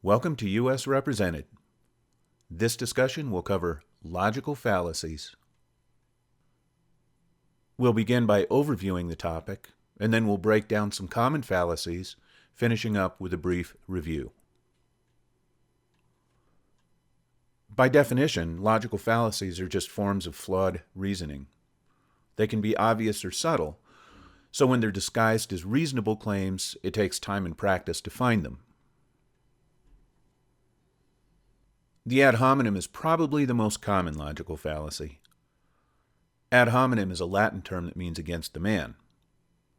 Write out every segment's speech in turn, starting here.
Welcome to U.S. Represented. This discussion will cover logical fallacies. We'll begin by overviewing the topic, and then we'll break down some common fallacies, finishing up with a brief review. By definition, logical fallacies are just forms of flawed reasoning. They can be obvious or subtle, so when they're disguised as reasonable claims, it takes time and practice to find them. The ad hominem is probably the most common logical fallacy. Ad hominem is a Latin term that means against the man.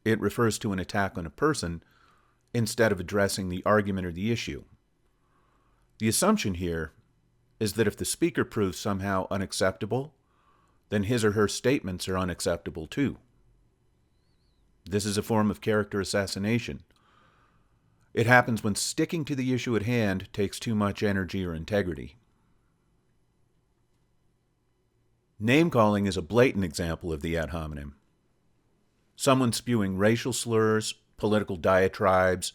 It refers to an attack on a person instead of addressing the argument or the issue. The assumption here is that if the speaker proves somehow unacceptable, then his or her statements are unacceptable too. This is a form of character assassination. It happens when sticking to the issue at hand takes too much energy or integrity. Name-calling is a blatant example of the ad hominem. Someone spewing racial slurs, political diatribes,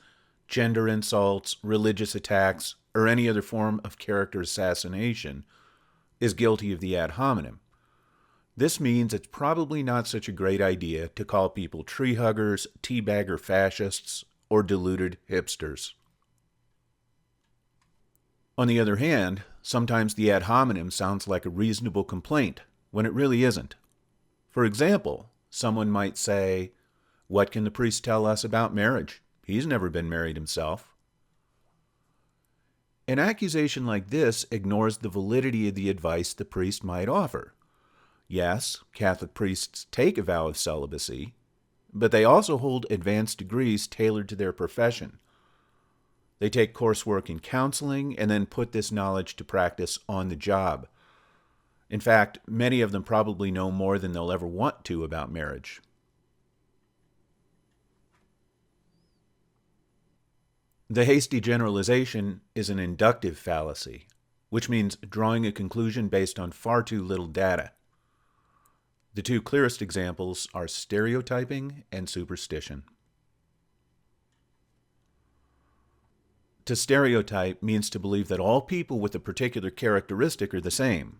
gender insults, religious attacks, or any other form of character assassination is guilty of the ad hominem. This means it's probably not such a great idea to call people tree huggers, teabagger fascists, or deluded hipsters. On the other hand, sometimes the ad hominem sounds like a reasonable complaint when it really isn't. For example, someone might say, "What can the priest tell us about marriage? He's never been married himself." An accusation like this ignores the validity of the advice the priest might offer. Yes, Catholic priests take a vow of celibacy, but they also hold advanced degrees tailored to their profession. They take coursework in counseling and then put this knowledge to practice on the job. In fact, many of them probably know more than they'll ever want to about marriage. The hasty generalization is an inductive fallacy, which means drawing a conclusion based on far too little data. The two clearest examples are stereotyping and superstition. To stereotype means to believe that all people with a particular characteristic are the same.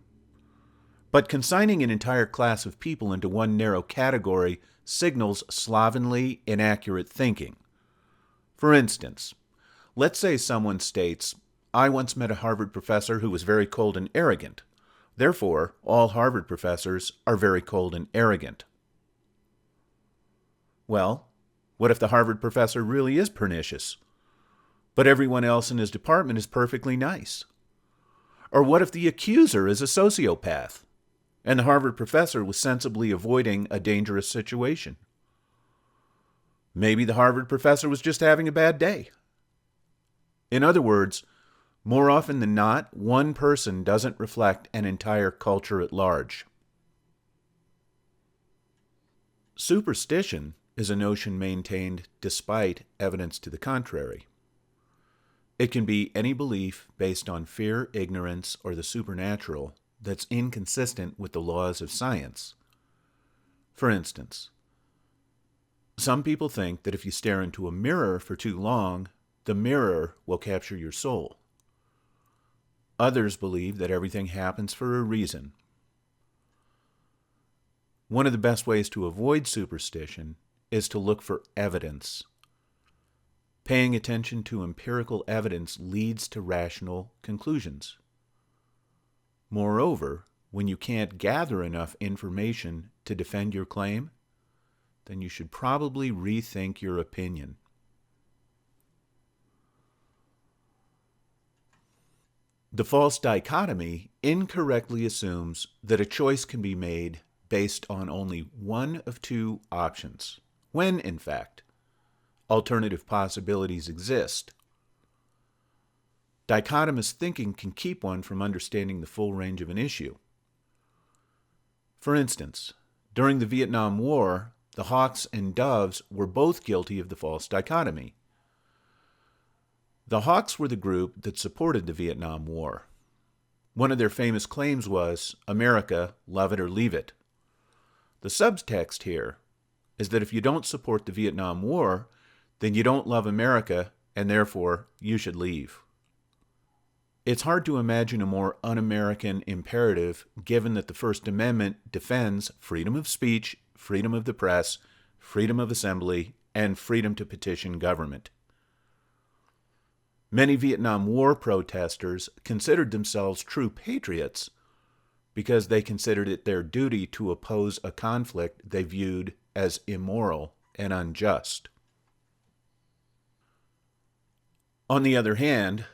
But consigning an entire class of people into one narrow category signals slovenly, inaccurate thinking. For instance, let's say someone states, "I once met a Harvard professor who was very cold and arrogant. Therefore, all Harvard professors are very cold and arrogant." Well, what if the Harvard professor really is pernicious, but everyone else in his department is perfectly nice? Or what if the accuser is a sociopath, and the Harvard professor was sensibly avoiding a dangerous situation? Maybe the Harvard professor was just having a bad day. In other words, more often than not, one person doesn't reflect an entire culture at large. Superstition is a notion maintained despite evidence to the contrary. It can be any belief based on fear, ignorance, or the supernatural that's inconsistent with the laws of science. For instance, some people think that if you stare into a mirror for too long, the mirror will capture your soul. Others believe that everything happens for a reason. One of the best ways to avoid superstition is to look for evidence. Paying attention to empirical evidence leads to rational conclusions. Moreover, when you can't gather enough information to defend your claim, then you should probably rethink your opinion. The false dichotomy incorrectly assumes that a choice can be made based on only one of two options, when, in fact, alternative possibilities exist. Dichotomous thinking can keep one from understanding the full range of an issue. For instance, during the Vietnam War, the Hawks and Doves were both guilty of the false dichotomy. The Hawks were the group that supported the Vietnam War. One of their famous claims was, "America, love it or leave it." The subtext here is that if you don't support the Vietnam War, then you don't love America, and therefore you should leave. It's hard to imagine a more un-American imperative given that the First Amendment defends freedom of speech, freedom of the press, freedom of assembly, and freedom to petition government. Many Vietnam War protesters considered themselves true patriots because they considered it their duty to oppose a conflict they viewed as immoral and unjust. On the other hand,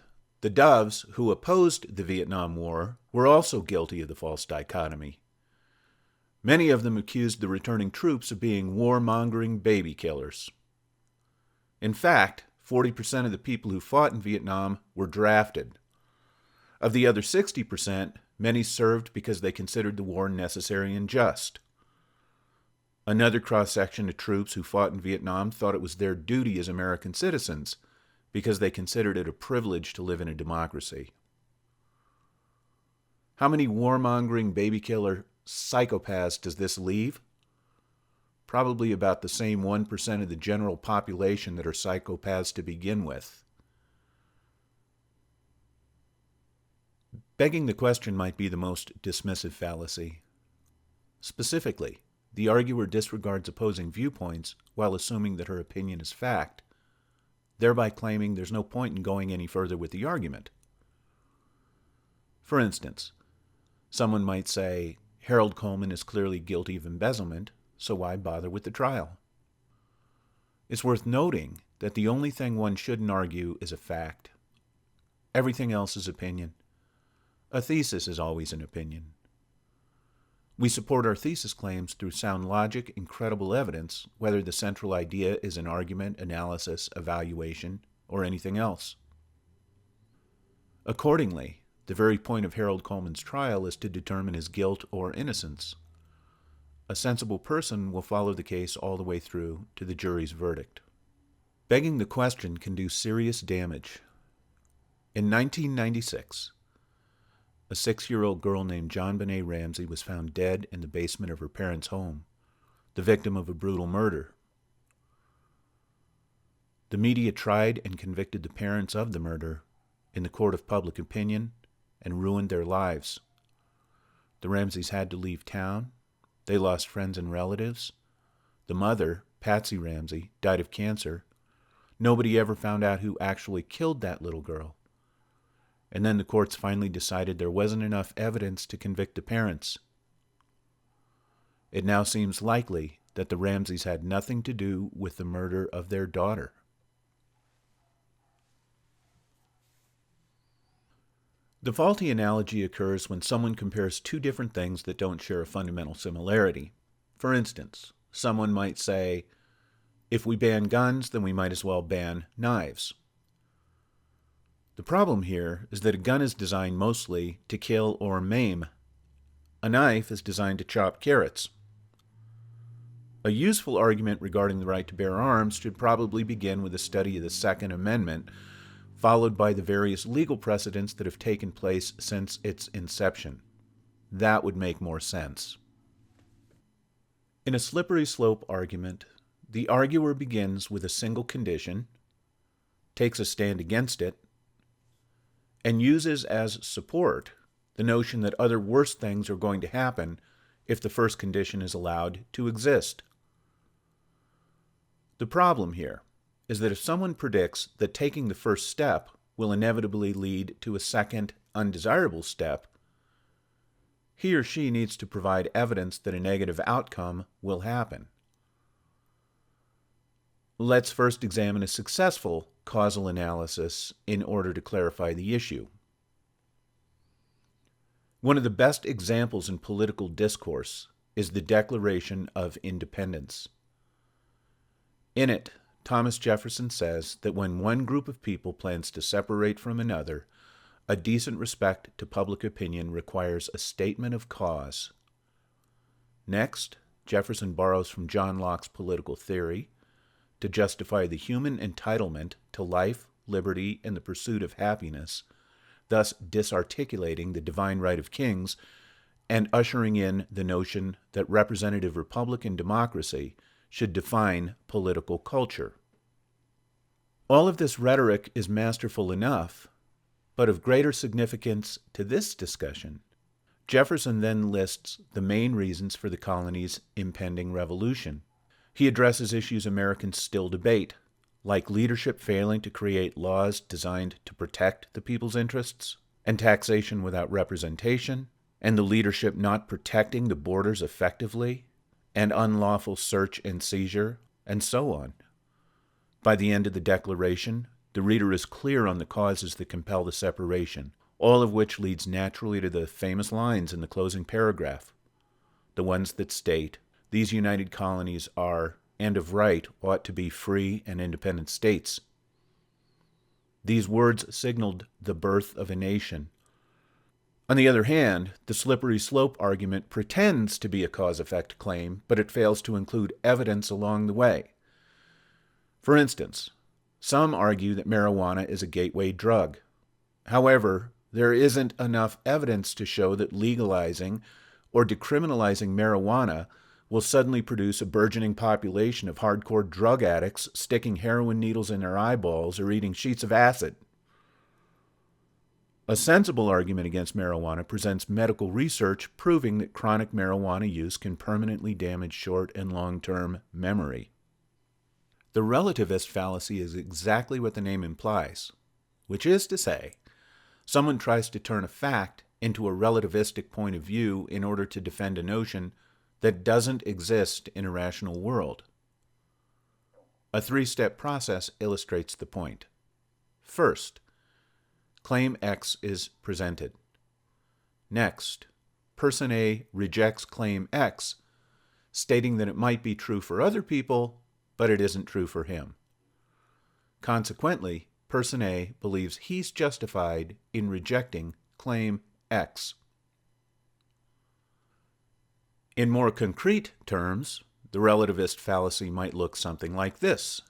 the doves who opposed the Vietnam War were also guilty of the false dichotomy. Many of them accused the returning troops of being warmongering baby killers. In fact, 40% of the people who fought in Vietnam were drafted. Of the other 60%, many served because they considered the war necessary and just. Another cross-section of troops who fought in Vietnam thought it was their duty as American citizens because they considered it a privilege to live in a democracy. How many warmongering baby killer psychopaths does this leave? Probably about the same 1% of the general population that are psychopaths to begin with. Begging the question might be the most dismissive fallacy. Specifically, the arguer disregards opposing viewpoints while assuming that her opinion is fact, thereby claiming there's no point in going any further with the argument. For instance, someone might say, Harold Coleman is clearly guilty of embezzlement, so why bother with the trial? It's worth noting that the only thing one shouldn't argue is a fact. Everything else is opinion. A thesis is always an opinion. We support our thesis claims through sound logic and credible evidence, whether the central idea is an argument, analysis, evaluation, or anything else. Accordingly, the very point of Harold Coleman's trial is to determine his guilt or innocence. A sensible person will follow the case all the way through to the jury's verdict. Begging the question can do serious damage. In 1996, a 6-year-old girl named JonBenet Ramsey was found dead in the basement of her parents' home, the victim of a brutal murder. The media tried and convicted the parents of the murder in the court of public opinion and ruined their lives. The Ramseys had to leave town. They lost friends and relatives. The mother, Patsy Ramsey, died of cancer. Nobody ever found out who actually killed that little girl. And then the courts finally decided there wasn't enough evidence to convict the parents. It now seems likely that the Ramseys had nothing to do with the murder of their daughter. The faulty analogy occurs when someone compares two different things that don't share a fundamental similarity. For instance, someone might say, if we ban guns, then we might as well ban knives. The problem here is that a gun is designed mostly to kill or maim. A knife is designed to chop carrots. A useful argument regarding the right to bear arms should probably begin with a study of the Second Amendment, followed by the various legal precedents that have taken place since its inception. That would make more sense. In a slippery slope argument, the arguer begins with a single condition, takes a stand against it, and uses as support the notion that other worse things are going to happen if the first condition is allowed to exist. The problem here is that if someone predicts that taking the first step will inevitably lead to a second, undesirable step, he or she needs to provide evidence that a negative outcome will happen. Let's first examine a successful causal analysis in order to clarify the issue. One of the best examples in political discourse is the Declaration of Independence. In it, Thomas Jefferson says that when one group of people plans to separate from another, a decent respect to public opinion requires a statement of cause. Next, Jefferson borrows from John Locke's political theory to justify the human entitlement to life, liberty, and the pursuit of happiness, thus disarticulating the divine right of kings and ushering in the notion that representative republican democracy should define political culture. All of this rhetoric is masterful enough, But of greater significance to this discussion, Jefferson then lists the main reasons for the colony's impending revolution. He addresses issues Americans still debate, like leadership failing to create laws designed to protect the people's interests, and taxation without representation, and the leadership not protecting the borders effectively, and unlawful search and seizure, and so on. By the end of the Declaration, the reader is clear on the causes that compel the separation, all of which leads naturally to the famous lines in the closing paragraph, the ones that state, "These united colonies are, and of right, ought to be free and independent states." These words signaled the birth of a nation. On the other hand, the slippery slope argument pretends to be a cause-effect claim, but it fails to include evidence along the way. For instance, some argue that marijuana is a gateway drug. However, there isn't enough evidence to show that legalizing or decriminalizing marijuana will suddenly produce a burgeoning population of hardcore drug addicts sticking heroin needles in their eyeballs or eating sheets of acid. A sensible argument against marijuana presents medical research proving that chronic marijuana use can permanently damage short and long-term memory. The relativist fallacy is exactly what the name implies, which is to say, someone tries to turn a fact into a relativistic point of view in order to defend a notion that doesn't exist in a rational world. A three-step process illustrates the point. First, claim X is presented. Next, person A rejects claim X, stating that it might be true for other people, but it isn't true for him. Consequently, person A believes he's justified in rejecting claim X. In more concrete terms, the relativist fallacy might look something like this.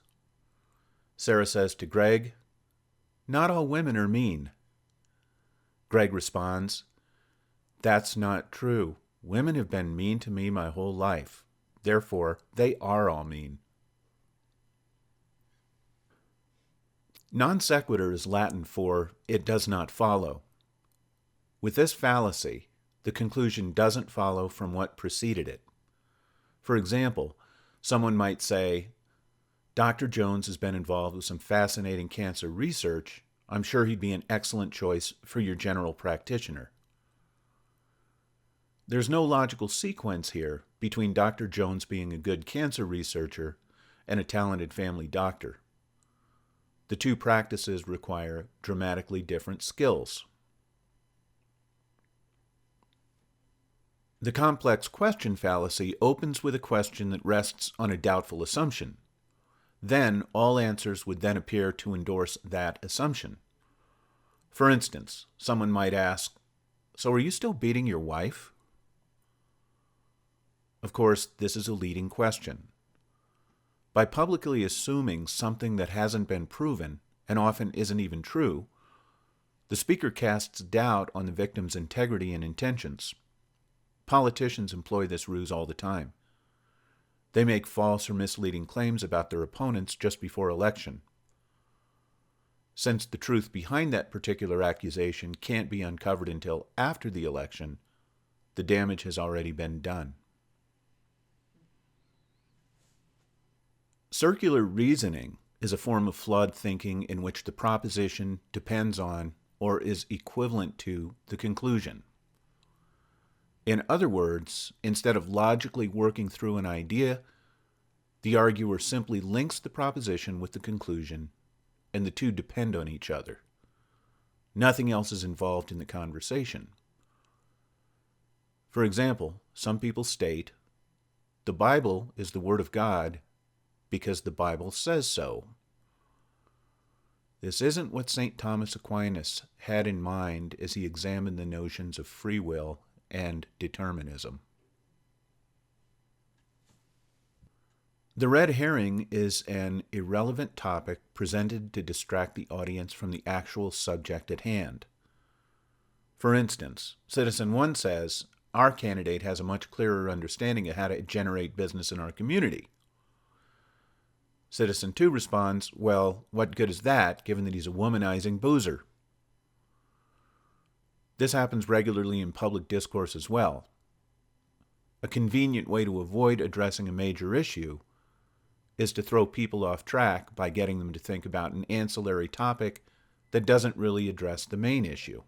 Sarah says to Greg, "Not all women are mean." Greg responds, "That's not true. Women have been mean to me my whole life. Therefore, they are all mean." Non sequitur is Latin for "it does not follow." With this fallacy, the conclusion doesn't follow from what preceded it. For example, someone might say, "Dr. Jones has been involved with some fascinating cancer research. I'm sure he'd be an excellent choice for your general practitioner." There's no logical sequence here between Dr. Jones being a good cancer researcher and a talented family doctor. The two practices require dramatically different skills. The complex question fallacy opens with a question that rests on a doubtful assumption. Then, all answers would then appear to endorse that assumption. For instance, someone might ask, "So are you still beating your wife?" Of course, this is a leading question. By publicly assuming something that hasn't been proven, and often isn't even true, the speaker casts doubt on the victim's integrity and intentions. Politicians employ this ruse all the time. They make false or misleading claims about their opponents just before election. Since the truth behind that particular accusation can't be uncovered until after the election, the damage has already been done. Circular reasoning is a form of flawed thinking in which the proposition depends on or is equivalent to the conclusion. In other words, instead of logically working through an idea, the arguer simply links the proposition with the conclusion, and the two depend on each other. Nothing else is involved in the conversation. For example, some people state, "The Bible is the Word of God because the Bible says so." This isn't what St. Thomas Aquinas had in mind as he examined the notions of free will and determinism. The red herring is an irrelevant topic presented to distract the audience from the actual subject at hand. For instance, Citizen 1 says, "Our candidate has a much clearer understanding of how to generate business in our community." Citizen 2 responds, "Well, what good is that, given that he's a womanizing boozer?" This happens regularly in public discourse as well. A convenient way to avoid addressing a major issue is to throw people off track by getting them to think about an ancillary topic that doesn't really address the main issue.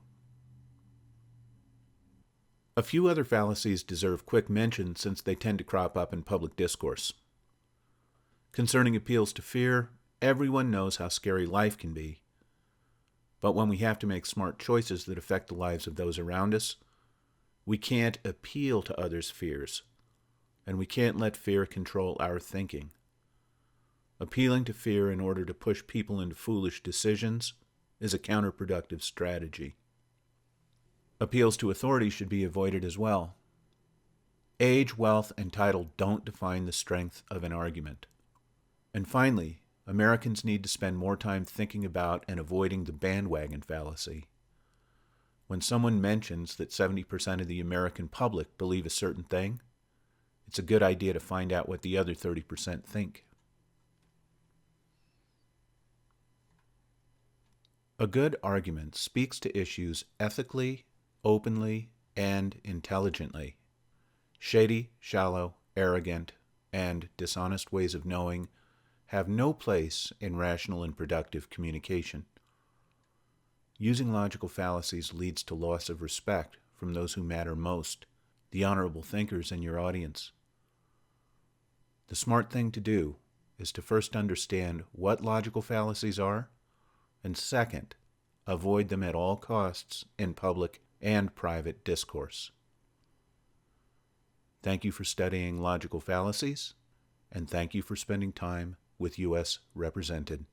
A few other fallacies deserve quick mention since they tend to crop up in public discourse. Concerning appeals to fear, everyone knows how scary life can be. But when we have to make smart choices that affect the lives of those around us, we can't appeal to others' fears, and we can't let fear control our thinking. Appealing to fear in order to push people into foolish decisions is a counterproductive strategy. Appeals to authority should be avoided as well. Age, wealth, and title don't define the strength of an argument. And finally, Americans need to spend more time thinking about and avoiding the bandwagon fallacy. When someone mentions that 70% of the American public believe a certain thing, it's a good idea to find out what the other 30% think. A good argument speaks to issues ethically, openly, and intelligently. Shady, shallow, arrogant, and dishonest ways of knowing have no place in rational and productive communication. Using logical fallacies leads to loss of respect from those who matter most, the honorable thinkers in your audience. The smart thing to do is to first understand what logical fallacies are, and second, avoid them at all costs in public and private discourse. Thank you for studying logical fallacies, and thank you for spending time with U.S. Represented.